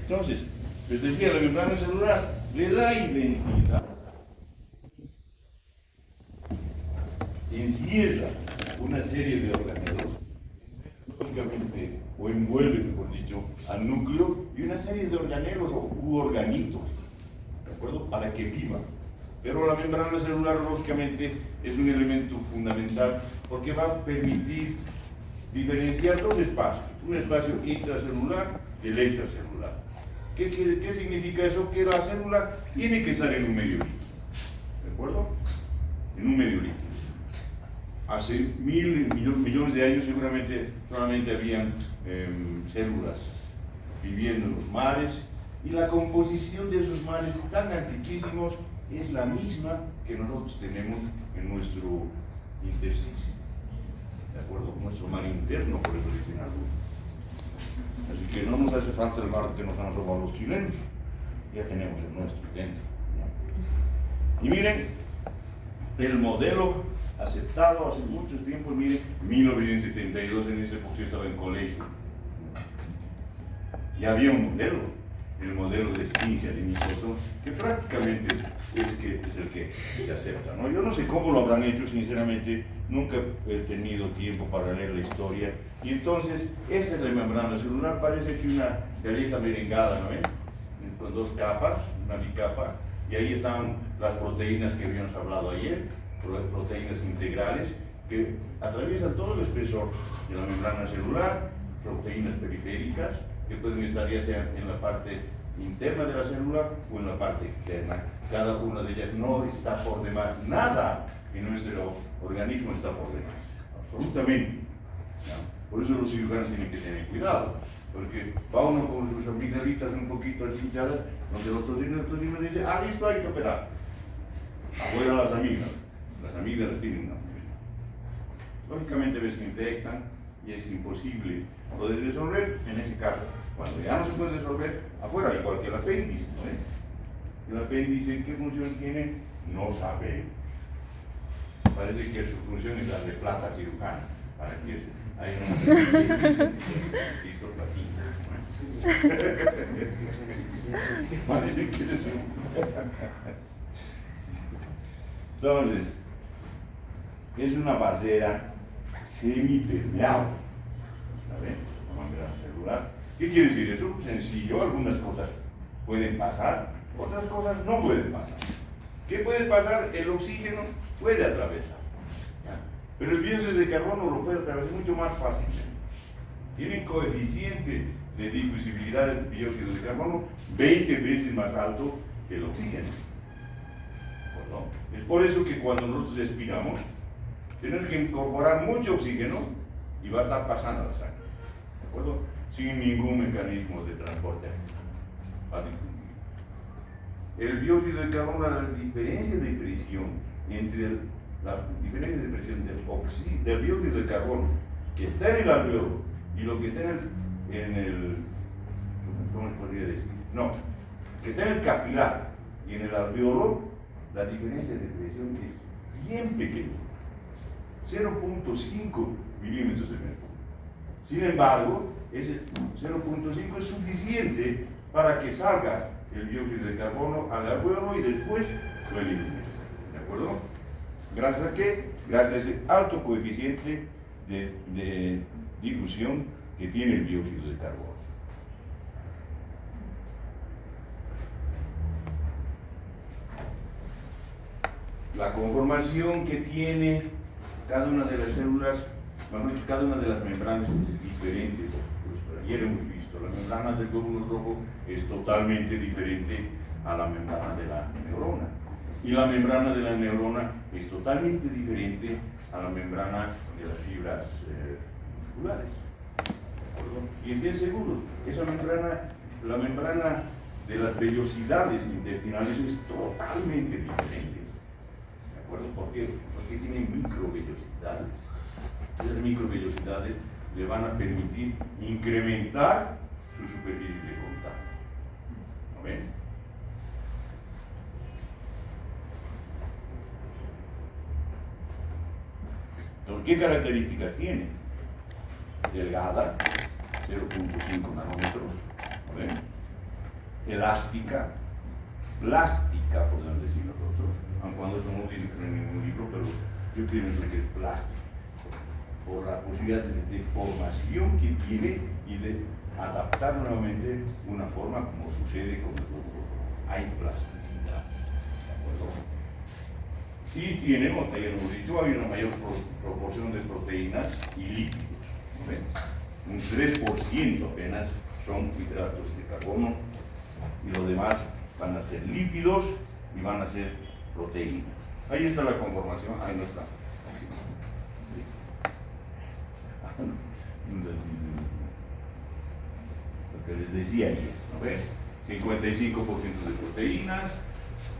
Entonces, les decía, la membrana celular le da identidad, encierra una serie de organelos, lógicamente, o envuelve, mejor dicho, al núcleo y una serie de organelos u organitos, ¿de acuerdo? Para que viva. Pero la membrana celular, lógicamente, es un elemento fundamental porque va a permitir diferenciar dos espacios, un espacio intracelular y el extracelular. ¿Qué significa eso? Que la célula tiene que estar en un medio líquido, ¿de acuerdo? En un medio líquido. Hace millones de años seguramente solamente habían células viviendo en los mares, y la composición de esos mares tan antiquísimos es la misma que nosotros tenemos en nuestro intersticio, ¿de acuerdo? Nuestro mar interno, por eso dicen algunos. Así que no nos hace falta el mar que nos han robado los chilenos, ya tenemos el nuestro dentro, ¿no? Y miren, el modelo aceptado hace mucho tiempo, miren, 1972, en ese época yo estaba en colegio, ya había un modelo, el modelo de Singer y Nicholson, que prácticamente es el que se acepta, ¿no? Yo no sé cómo lo habrán hecho, sinceramente, nunca he tenido tiempo para leer la historia, y entonces, esta es la membrana celular, parece que una galleta merengada, ¿no ven? Con dos capas, una bicapa, y ahí están las proteínas que habíamos hablado ayer, proteínas integrales, que atraviesan todo el espesor de la membrana celular, proteínas periféricas, que pueden estar ya sea en la parte interna de la célula o en la parte externa. Cada una de ellas no está por demás, nada en nuestro organismo está por demás, absolutamente, ¿no? Por eso los cirujanos tienen que tener cuidado, porque va uno con sus amigdalitas un poquito hinchadas, donde el otorrino dice, listo, hay que operar. Afuera las amígdalas tienen una. Lógicamente se infectan y es imposible poder resolver, en ese caso, cuando ya no se puede resolver, afuera, igual que el apéndice, ¿no? El apéndice, ¿qué función tiene? No sabemos. Parece que su función es la de plata cirujana, para que haya una histoplatina, ¿no? Parece que es Entonces, es una barrera semipermeable, ¿saben? La membrana celular. ¿Qué quiere decir eso? Sencillo, algunas cosas pueden pasar, otras cosas no pueden pasar. ¿Qué puede pasar? El oxígeno puede atravesar, ¿ya? Pero el dióxido de carbono lo puede atravesar mucho más fácilmente. Tiene coeficiente de difusibilidad del dióxido de carbono 20 veces más alto que el oxígeno. Es por eso que cuando nosotros respiramos, tenemos que incorporar mucho oxígeno y va a estar pasando a la sangre, ¿de acuerdo? Sin ningún mecanismo de transporte va a difundir. El dióxido de carbono, la diferencia de presión entre la diferencia de presión del dióxido de carbono que está en el alveolo y lo que está en el ¿cómo se podría decir? No, que está en el capilar y en el alveolo, la diferencia de presión es bien pequeña, 0.5 milímetros de mercurio. Sin embargo, ese 0.5 es suficiente para que salga el dióxido de carbono al alveolo y después lo elimine. ¿De acuerdo? ¿Gracias a qué? Gracias a ese alto coeficiente de difusión que tiene el dióxido de carbono. La conformación que tiene cada una de las células, mejor dicho, cada una de las membranas es diferente. Pues ayer hemos visto, la membrana del glóbulo rojo es totalmente diferente a la membrana de la neurona. Y la membrana de la neurona es totalmente diferente a la membrana de las fibras musculares. ¿De acuerdo? Y estén seguros, esa membrana, la membrana de las vellosidades intestinales es totalmente diferente. ¿De acuerdo? ¿Por qué? Porque tiene microvellosidades. Esas microvellosidades le van a permitir incrementar su superficie de contacto. ¿No ven? Entonces, ¿qué características tiene? Delgada, 0.5 nanómetros. ¿No ven? elástica, plástica, podemos decir nosotros, aun cuando eso no dice en ningún libro, pero yo pienso que es plástica, por la posibilidad de deformación que tiene y de adaptar nuevamente una forma como sucede con el grupo. Hay plasticidad, ¿de acuerdo? Y tiene, como ya hemos dicho, hay una mayor proporción de proteínas y lípidos, ¿no? Un 3% apenas son hidratos de carbono y los demás van a ser lípidos y van a ser proteínas. Ahí está la conformación, ahí no está. Lo que les decía ayer, ¿no ves? 55% de proteínas,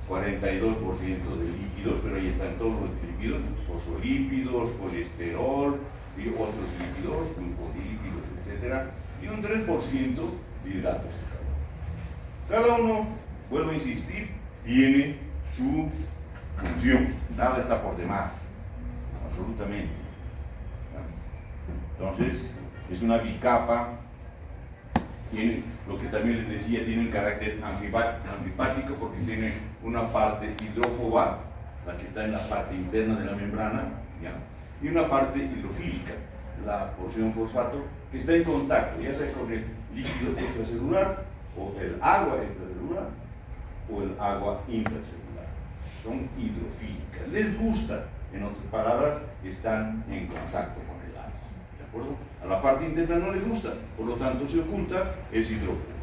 42% de lípidos, pero ahí están todos los lípidos, fosfolípidos, colesterol y otros lípidos, glucolípidos, etc. Y un 3% de hidratos de carbono. Cada uno, vuelvo a insistir, tiene su función, nada está por demás, absolutamente. Entonces, es una bicapa, tiene, lo que también les decía, tiene un carácter anfipático porque tiene una parte hidrófoba, la que está en la parte interna de la membrana, ¿ya? Y una parte hidrofílica, la porción fosfato, que está en contacto, ya sea con el líquido extracelular, o el agua extracelular, o el agua intracelular. Son hidrofílicas. Les gusta, en otras palabras, están en contacto con el agua. ¿De acuerdo? A la parte interna no les gusta, por lo tanto se oculta, es hidrófobo.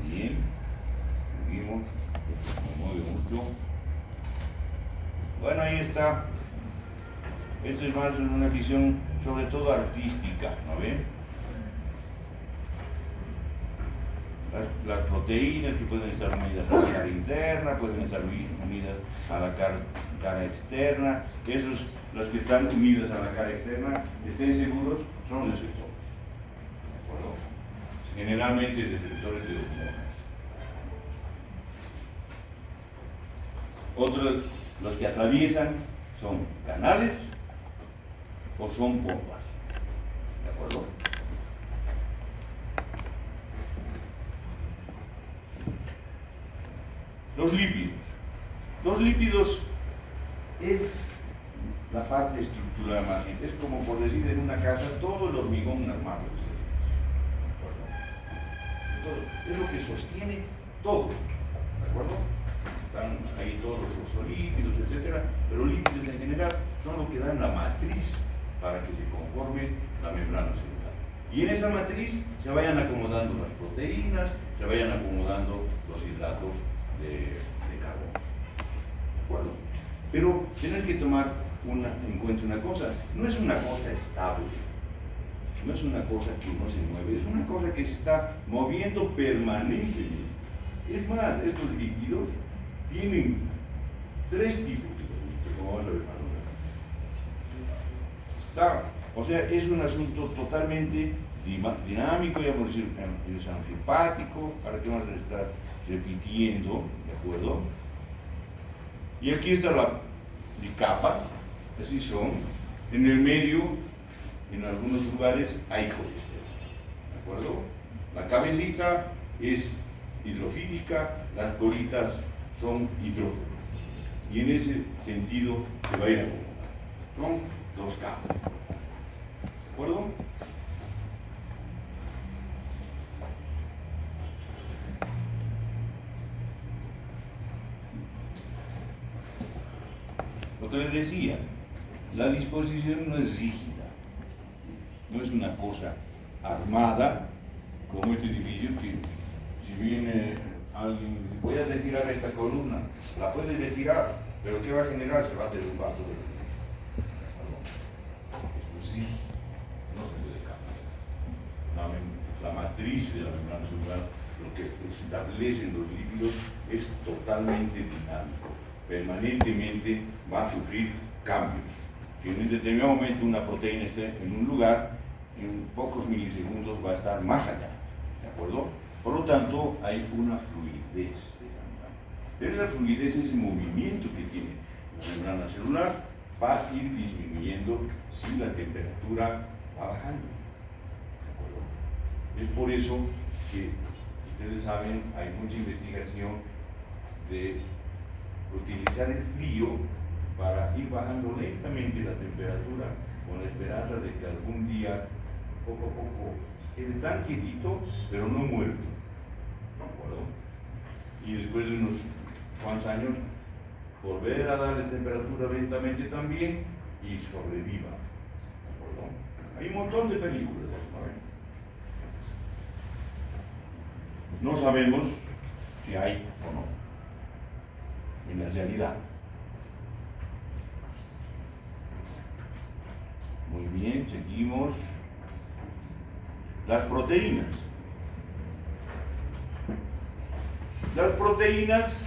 Bien, seguimos, me mueve mucho. Bueno, ahí está. Esto es más una visión sobre todo artística, ¿no ven? Las proteínas que pueden estar unidas a la cara interna, pueden estar unidas a la cara externa. Esos, las que están unidas a la cara externa, estén seguros, son los receptores. ¿De acuerdo? Generalmente receptores de hormonas. Otros, los que atraviesan, son canales o son pompas. ¿De acuerdo? Los lípidos. Los lípidos es la parte estructural más bien. Es como por decir en una casa todo el hormigón armado. Es lo que sostiene todo. ¿De acuerdo? Están ahí todos los fosfolípidos, etc. Pero lípidos en general son lo que dan la matriz para que se conforme la membrana celular. Y en esa matriz se vayan acomodando las proteínas, se vayan acomodando los hidratos de carbono. ¿De acuerdo? Pero tener que tomar en cuenta una cosa, no es una cosa estable, no es una cosa que no se mueve, es una cosa que se está moviendo permanentemente. Es más, estos lípidos tienen 3 tipos de lípidos, como vamos a ver más adelante. O sea, es un asunto totalmente dinámico, ya por decir, es anfipático, para que vamos a estar repitiendo, ¿de acuerdo? Y aquí está la bicapa, así son. En el medio, en algunos lugares, hay colesterol, ¿de acuerdo? La cabecita es hidrofílica, las bolitas son hidrófobas. Y en ese sentido se va a ir a acomodar. Son 2 capas. ¿De acuerdo? Lo que les decía, la disposición no es rígida, no es una cosa armada como este edificio que si viene alguien y dice, voy a retirar esta columna, la puedes retirar, pero ¿qué va a generar? Se va a derrumbar todo el edificio. Esto sí, no se puede cambiar. La matriz de la membrana celular, lo que establecen los lípidos, es totalmente dinámico. Permanentemente va a sufrir cambios. Si en un determinado momento una proteína esté en un lugar, en pocos milisegundos va a estar más allá. ¿De acuerdo? Por lo tanto, hay una fluidez de la membrana. Pero esa fluidez es el movimiento que tiene la membrana celular va a ir disminuyendo si la temperatura va bajando. ¿De acuerdo? Es por eso que ustedes saben, hay mucha investigación de utilizar el frío para ir bajando lentamente la temperatura con la esperanza de que algún día, poco a poco, quede tan quietito, pero no muerto. ¿De acuerdo? Y después de unos cuantos años, volver a darle temperatura lentamente también y sobreviva. ¿De acuerdo? Hay un montón de películas, ¿no? No sabemos si hay o no en la realidad. Muy bien, seguimos. Las proteínas. Las proteínas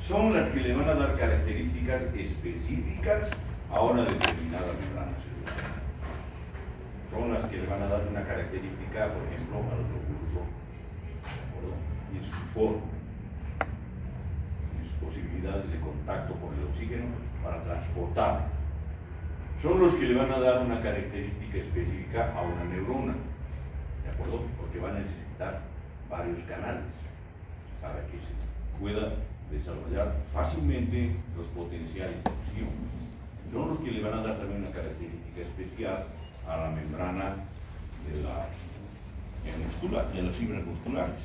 son las que le van a dar características específicas a una determinada membrana celular. Son las que le van a dar una característica, por ejemplo, al glóbulo rojo, y su forma, y sus posibilidades de contacto con el oxígeno para transportar. Son los que le van a dar una característica específica a una neurona, ¿de acuerdo? Porque van a necesitar varios canales para que se pueda desarrollar fácilmente los potenciales de acción. Son los que le van a dar también una característica especial a la membrana de la muscular, de las fibras musculares,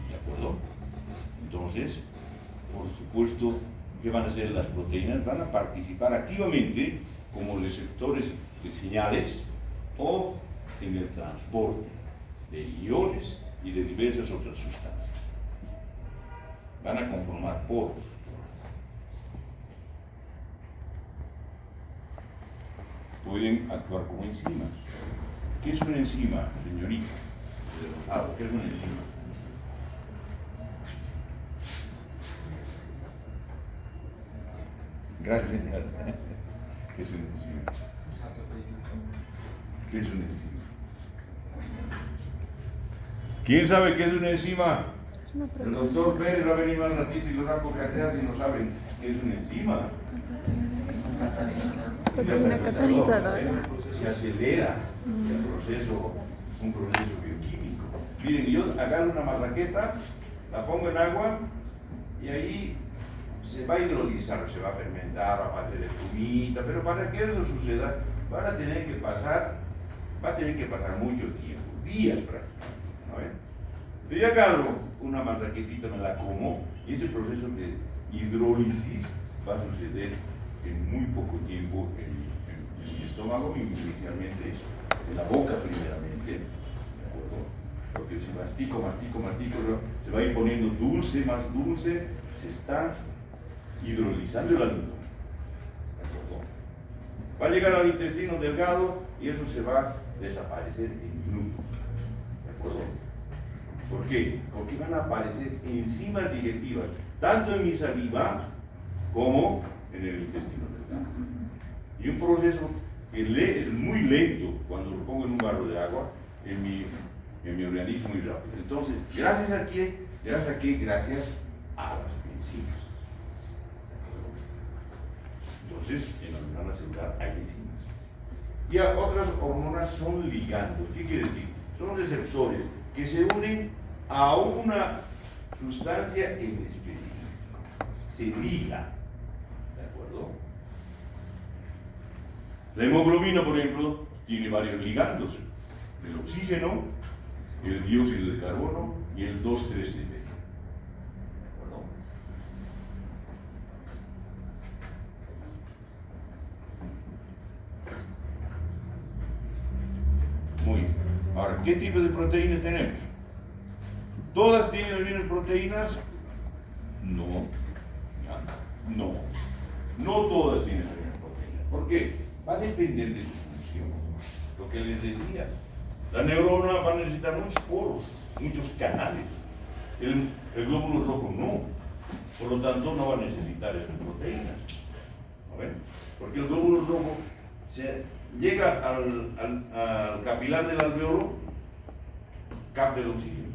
¿de acuerdo? Entonces, por supuesto, ¿qué van a hacer las proteínas? Van a participar activamente como receptores de señales o en el transporte de iones y de diversas otras sustancias. Van a conformar poros. Pueden actuar como enzimas. ¿Qué es una enzima, señorita? ¿Qué es una enzima? Gracias, señora. ¿Qué es una enzima? ¿Qué es una enzima? ¿Quién sabe qué es una enzima? El doctor Pérez va a venir más ratito y los rapocateas y no saben qué es una enzima. Proteína catalizadora. Se acelera el proceso, un proceso bioquímico. Miren, yo agarro una marraqueta, la pongo en agua y ahí se va a hidrolizar, se va a fermentar, va a hacer espumita, pero para que eso suceda va a tener que pasar mucho tiempo, días prácticamente, ¿no ven? Yo ya agarro una marraquetita, me la como, y ese proceso de hidrólisis va a suceder en muy poco tiempo en mi estómago, inicialmente en la boca primeramente, ¿de acuerdo? Porque si mastico, se va a ir poniendo dulce, más dulce, se está hidrolizando el almidón, ¿de acuerdo? Va a llegar al intestino delgado y eso se va a desaparecer en minutos, ¿de acuerdo? ¿Por qué? Porque van a aparecer enzimas digestivas, tanto en mi saliva como en el intestino delgado. Y un proceso que es muy lento cuando lo pongo en un barro de agua en mi organismo muy rápido. Entonces, ¿gracias a qué? Gracias a las enzimas. Entonces, en la membrana celular hay enzimas. Y otras hormonas son ligandos. ¿Qué quiere decir? Son receptores que se unen a una sustancia en específico. Se liga. ¿De acuerdo? La hemoglobina, por ejemplo, tiene varios ligandos. El oxígeno, el dióxido de carbono y el 2,3-D. ¿De acuerdo? Muy bien. Ahora, ¿qué tipo de proteínas tenemos? ¿Todas tienen las mismas proteínas? No. No. No todas tienen las mismas proteínas. ¿Por qué? Va a depender de su función. Lo que les decía. La neurona va a necesitar muchos poros, muchos canales. El glóbulo rojo no. Por lo tanto, no va a necesitar esas proteínas. ¿No ven? Porque el glóbulo rojo llega al capilar del alveolo, capta el oxígeno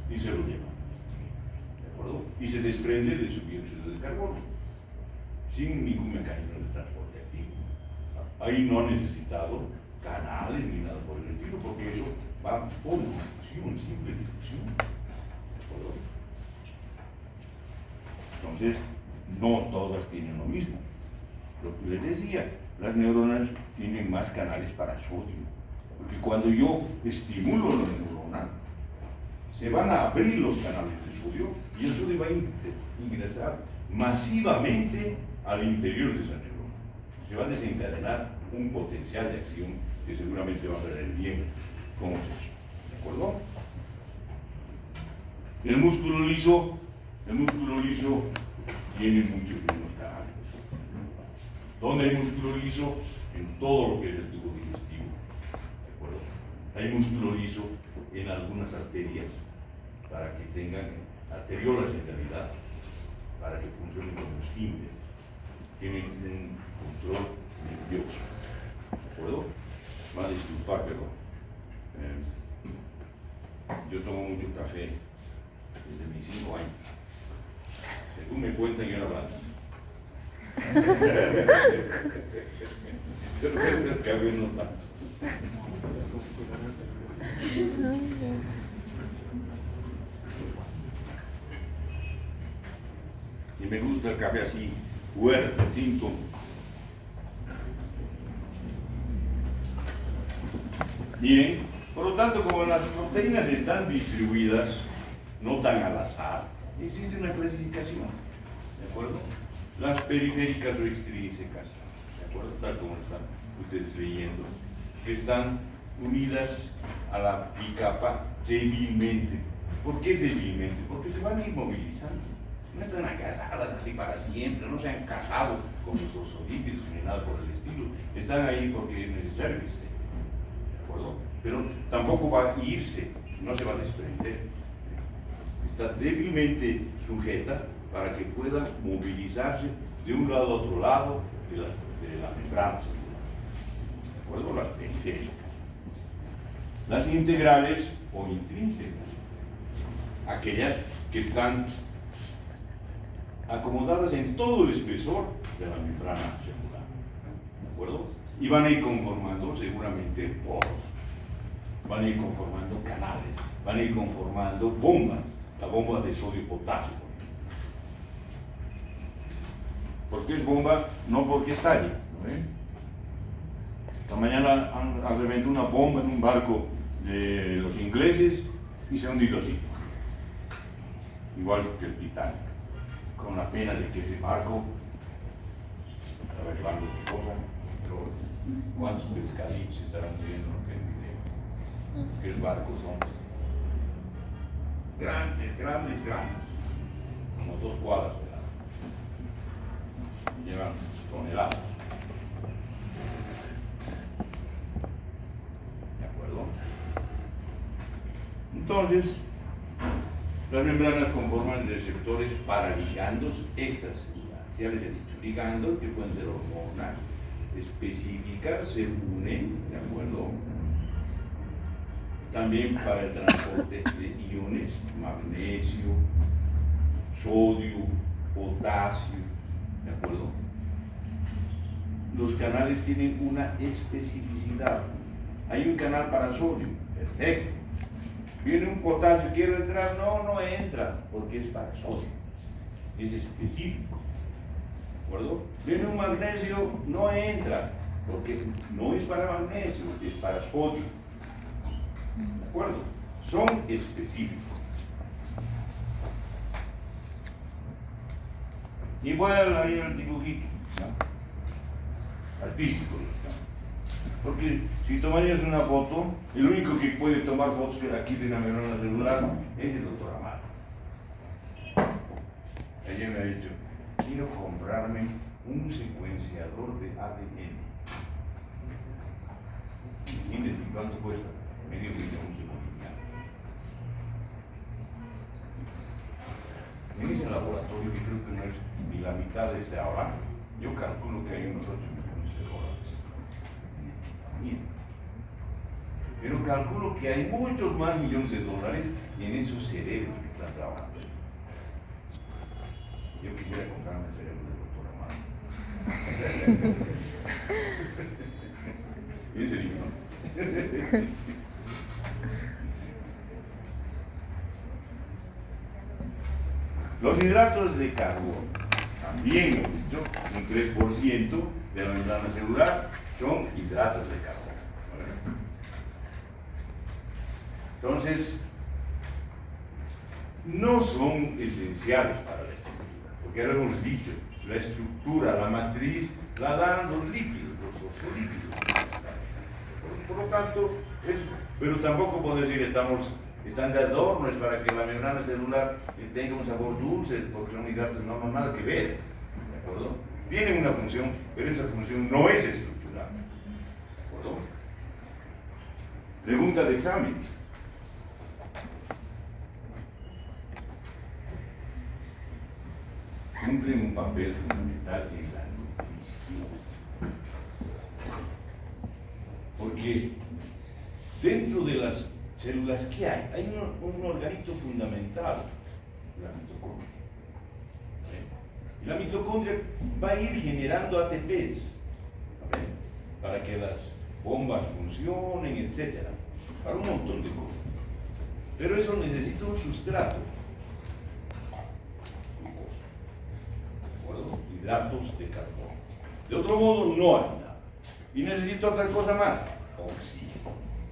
y se lo lleva. ¿De acuerdo? Y se desprende de su dióxido de carbono, sin ningún mecanismo de transporte activo. Ahí no ha necesitado canales ni nada por el estilo, porque eso va por difusión, simple difusión. Entonces, no todas tienen lo mismo. Lo que les decía, las neuronas tienen más canales para sodio, porque cuando yo estimulo la neurona, se van a abrir los canales de sodio y el sodio va a ingresar masivamente al interior de esa neurona. Se va a desencadenar un potencial de acción que seguramente va a ser el bien. ¿Cómo es eso? ¿De acuerdo? El músculo liso tiene muchos menos canales. ¿Dónde hay músculo liso? En todo lo que es el tubo digestivo. ¿De acuerdo? Hay músculo liso en algunas arterias, para que tengan arteriolas en realidad, para que funcionen como esfínteres. Tienen un control nervioso. ¿De acuerdo? Me va a disculpar, pero yo tomo mucho café desde mis 5 años. Según me cuentan, yo no hablo. Pero es el café no tanto. Y me gusta el café así, fuerte, tinto. Miren, por lo tanto, como las proteínas están distribuidas, no tan al azar, existe una clasificación, ¿de acuerdo? Las periféricas o extrínsecas, ¿de acuerdo? Tal como están ustedes leyendo, que están unidas a la bicapa débilmente. ¿Por qué débilmente? Porque se van a ir movilizando. No están casadas así para siempre, no se han casado con los fosfolípidos ni nada por el estilo. Están ahí porque es necesario que estén, ¿de acuerdo? Pero tampoco va a irse, no se va a desprender. Está débilmente sujeta para que pueda movilizarse de un lado a otro lado de la membrana celular. ¿De acuerdo? Las periféricas. Las integrales o intrínsecas, aquellas que están acomodadas en todo el espesor de la membrana celular, ¿de acuerdo? Y van a ir conformando seguramente poros, van a ir conformando canales, van a ir conformando bombas, la bomba de sodio-potasio. ¿Por qué es bomba? No porque estalle, ¿no ven? Esta mañana han reventado una bomba en un barco de los ingleses y se ha hundido así, igual que el Titanic, con la pena de que ese barco estaba llevando cosas, pero cuántos pescaditos estarán muriendo, no tengo idea. Que los barcos son grandes, como 2 cuadras de largo, llevan toneladas. ¿De acuerdo? Entonces, las membranas conforman receptores para ligandos extracelulares. Ya les he dicho, ligandos que pueden ser hormonas específicas, se unen, ¿de acuerdo? También para el transporte de iones, magnesio, sodio, potasio, ¿de acuerdo? Los canales tienen una especificidad. Hay un canal para sodio, perfecto. Viene un potasio, quiero entrar, no entra, porque es para sodio, es específico, ¿de acuerdo? Viene un magnesio, no entra, porque no es para magnesio, es para sodio, ¿de acuerdo? Son específicos. Igual ahí el dibujito, ¿no? Artístico, ¿no? Porque si tomarías una foto, el único que puede tomar fotos que aquí de la membrana celular es el doctor Amado. Ella me ha dicho, quiero comprarme un secuenciador de ADN. ¿Entiendes cuánto cuesta? $500,000 bolivianos. En ese laboratorio, que creo que no es ni la mitad de este ahora, yo calculo que hay unos $8 millones. Pero calculo que hay muchos más millones de dólares en esos cerebros que están trabajando. Yo quisiera comprarme el cerebro del doctor Amado. En serio, ¿no? Los hidratos de carbono, también hemos dicho, un 3% de la membrana celular son hidratos de carbono. Entonces, no son esenciales para la estructura, porque ya lo hemos dicho, la estructura, la matriz, la dan los lípidos, los fosfolípidos. Por lo tanto, pero tampoco podemos decir que están de adorno, es para que la membrana celular tenga un sabor dulce, porque son hidratos, no, nada que ver, ¿de acuerdo? Tienen una función, pero esa función no es estructural, ¿de acuerdo? Pregunta de examen. Cumplen un papel fundamental en la nutrición. Porque dentro de las células, ¿qué hay? Hay un organito fundamental, la mitocondria. Y la mitocondria va a ir generando ATPs, para que las bombas funcionen, etc. Para un montón de cosas. Pero eso necesita un sustrato. Hidratos de carbono. De otro modo, no hay nada. Y necesito otra cosa más, oxígeno,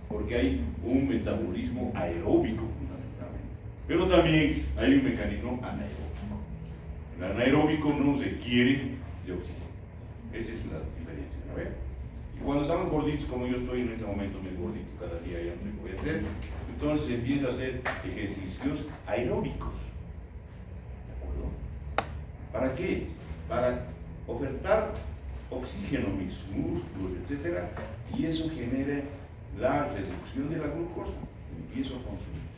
porque hay un metabolismo aeróbico fundamentalmente. Pero también hay un mecanismo anaeróbico. El anaeróbico no requiere de oxígeno. Esa es la diferencia, ¿no ven? Y cuando estamos gorditos, como yo estoy en este momento muy gordito, cada día ya no se puede hacer, entonces empiezo a hacer ejercicios aeróbicos. ¿De acuerdo? ¿Para qué? Para ofertar oxígeno a mis músculos, etc. Y eso genera la reducción de la glucosa. Empiezo a consumir,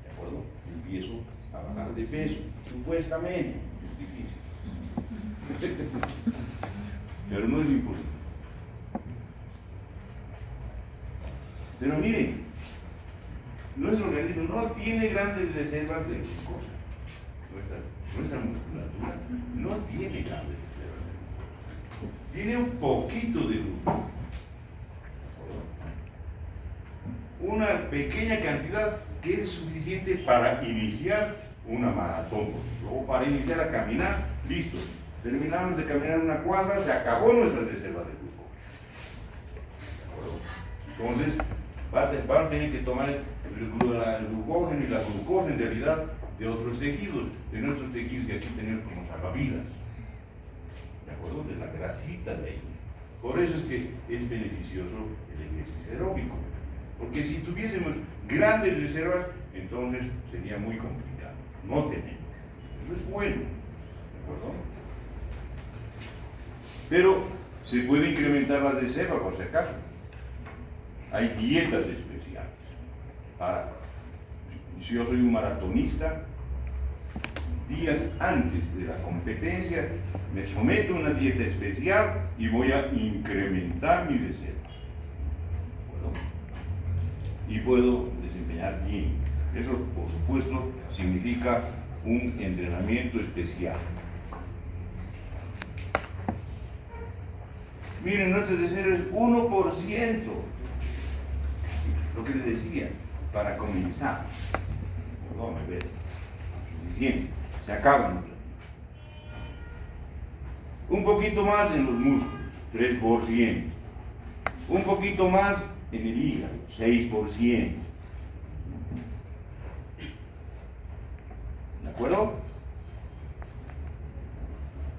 ¿de acuerdo? Empiezo a bajar de peso, supuestamente. Es difícil. Pero no es imposible. Pero miren, nuestro organismo no tiene grandes reservas de glucosa. Nuestra musculatura no tiene grandes reservas. Tiene un poquito de glucosa. Una pequeña cantidad que es suficiente para iniciar una maratón. Luego para iniciar a caminar, listo. Terminamos de caminar una cuadra, se acabó nuestra reserva de glucosa. Entonces, van a tener que tomar el glucógeno y la glucosa en realidad de otros tejidos, de nuestros tejidos que aquí tenemos como salvavidas, ¿de acuerdo? De la grasita de ahí. Por eso es que es beneficioso el ejercicio aeróbico, porque si tuviésemos grandes reservas, entonces sería muy complicado. No tenemos. Eso es bueno, ¿de acuerdo? Pero se puede incrementar la reserva por si acaso. Hay dietas especiales para. Si yo soy un maratonista, días antes de la competencia me someto a una dieta especial y voy a incrementar mi reserva. Y puedo desempeñar bien. Eso, por supuesto, significa un entrenamiento especial. Miren, nuestra reserva es 1%. Lo que les decía, para comenzar. Perdón, suficiente. Se acaban. Un poquito más en los músculos, 3%. Un poquito más en el hígado, 6%. ¿De acuerdo?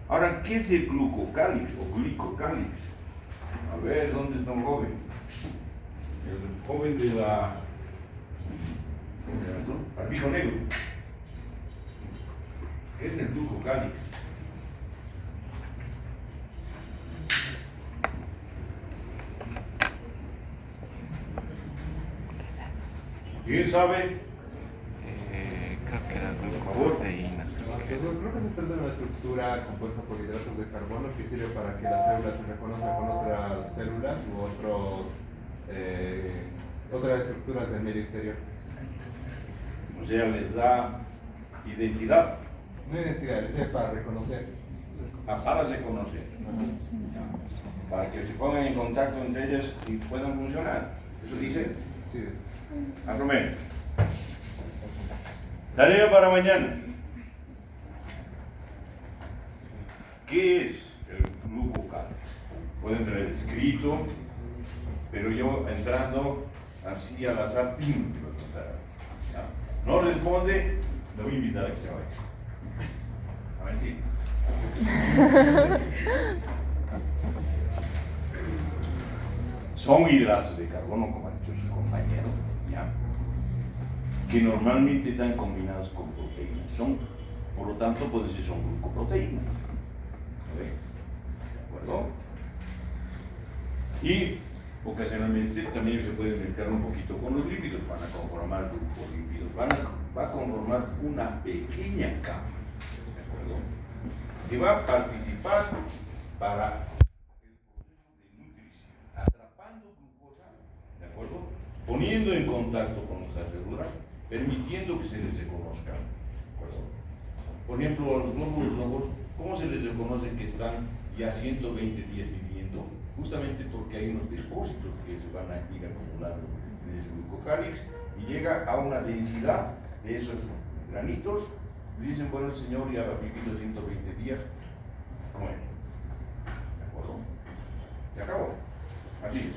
Ahora, ¿qué es el glucocálix o glicocálix? A ver, ¿dónde está un joven? El joven de la... barbijo negro. ¿Qué es el glucocálix? ¿Quién sabe? Creo que era glucoproteínas. Creo que se trata de una estructura compuesta por hidratos de carbono que sirve para que las células se reconozcan con otras células u otras estructuras del medio exterior. O sea, les da identidad. No identidad, es para reconocer. Para reconocer. para que se pongan en contacto entre ellas y puedan funcionar. ¿Eso dice? Sí. Más o menos. Tarea para mañana. ¿Qué es el glucocálix? Pueden tener escrito, pero yo entrando así al azar, ¡pim! No responde, lo voy a invitar a que se vaya. A mentir. Son hidratos de carbono, como ha dicho su compañero, ¿ya? Que normalmente están combinados con proteínas. Por lo tanto, puede decir son glucoproteínas. ¿De acuerdo? Y ocasionalmente también se puede mezclar un poquito con los lípidos, van a conformar glucolípidos, va a conformar una pequeña cama, ¿de acuerdo? Que va a participar para el proceso de nutrición, atrapando glucosa, ¿de acuerdo? Poniendo en contacto con nuestras células, permitiendo que se les reconozcan, ¿de acuerdo? Por ejemplo, a los glóbulos rojos, ¿cómo se les reconoce que están ya 120 días viviendo? Justamente porque hay unos depósitos que se van a ir acumulando en el glucocálix y llega a una densidad de esos granitos. Y dicen, bueno, el Señor ya ha vivido 120 días. Bueno, ¿de acuerdo? Se acabó. Así es.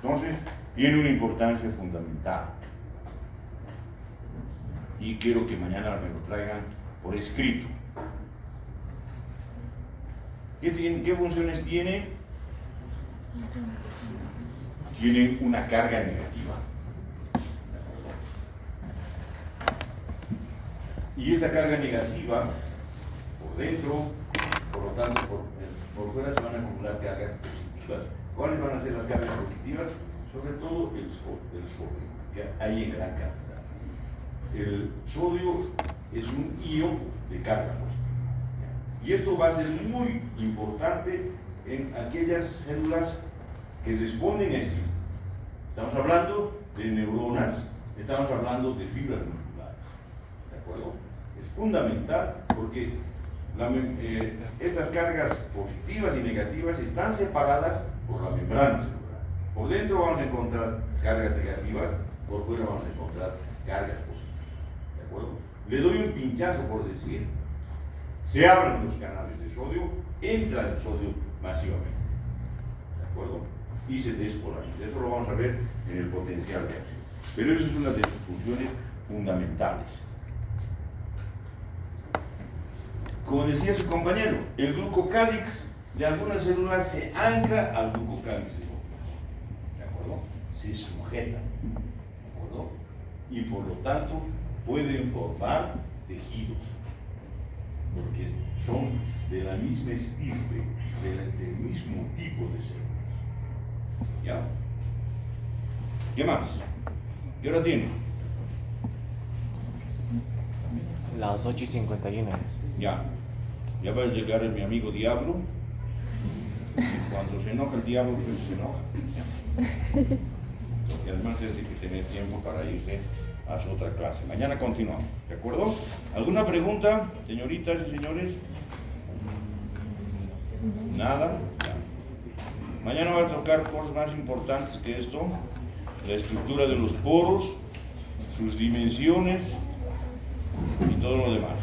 Entonces, tiene una importancia fundamental. Y quiero que mañana me lo traigan por escrito. ¿Qué funciones tiene? Tiene una carga negativa. Y esta carga negativa, por dentro, por lo tanto, por fuera se van a acumular cargas positivas. ¿Cuáles van a ser las cargas positivas? Sobre todo el sodio, que hay en gran cantidad. El sodio es un ion de carga positiva. Y esto va a ser muy importante en aquellas células que responden a estímulo. Estamos hablando de neuronas, estamos hablando de fibras musculares. ¿De acuerdo? Es fundamental porque estas cargas positivas y negativas están separadas por la membrana celular. Por dentro vamos a encontrar cargas negativas, por fuera vamos a encontrar cargas positivas. ¿De acuerdo? Le doy un pinchazo por decir. Se abren los canales de sodio, entra el sodio masivamente, ¿de acuerdo? Y se despolariza. Eso lo vamos a ver en el potencial de acción. Pero eso es una de sus funciones fundamentales. Como decía su compañero, el glucocálix de algunas células se ancla al glucocálix de otras, ¿de acuerdo? Se sujeta, ¿de acuerdo? Y por lo tanto pueden formar tejidos, porque son de la misma estirpe, del mismo tipo de células. ¿Ya? ¿Qué más? ¿Qué hora tiene? Las 8:51. Ya. Ya va a llegar mi amigo Diablo. Y cuando se enoja el diablo, pues se enoja. Y además tiene que tener tiempo para irse a su otra clase. Mañana continuamos, ¿de acuerdo? ¿Alguna pregunta, señoritas y señores? Nada. Ya. Mañana va a tocar cosas más importantes que esto: la estructura de los poros, sus dimensiones y todo lo demás.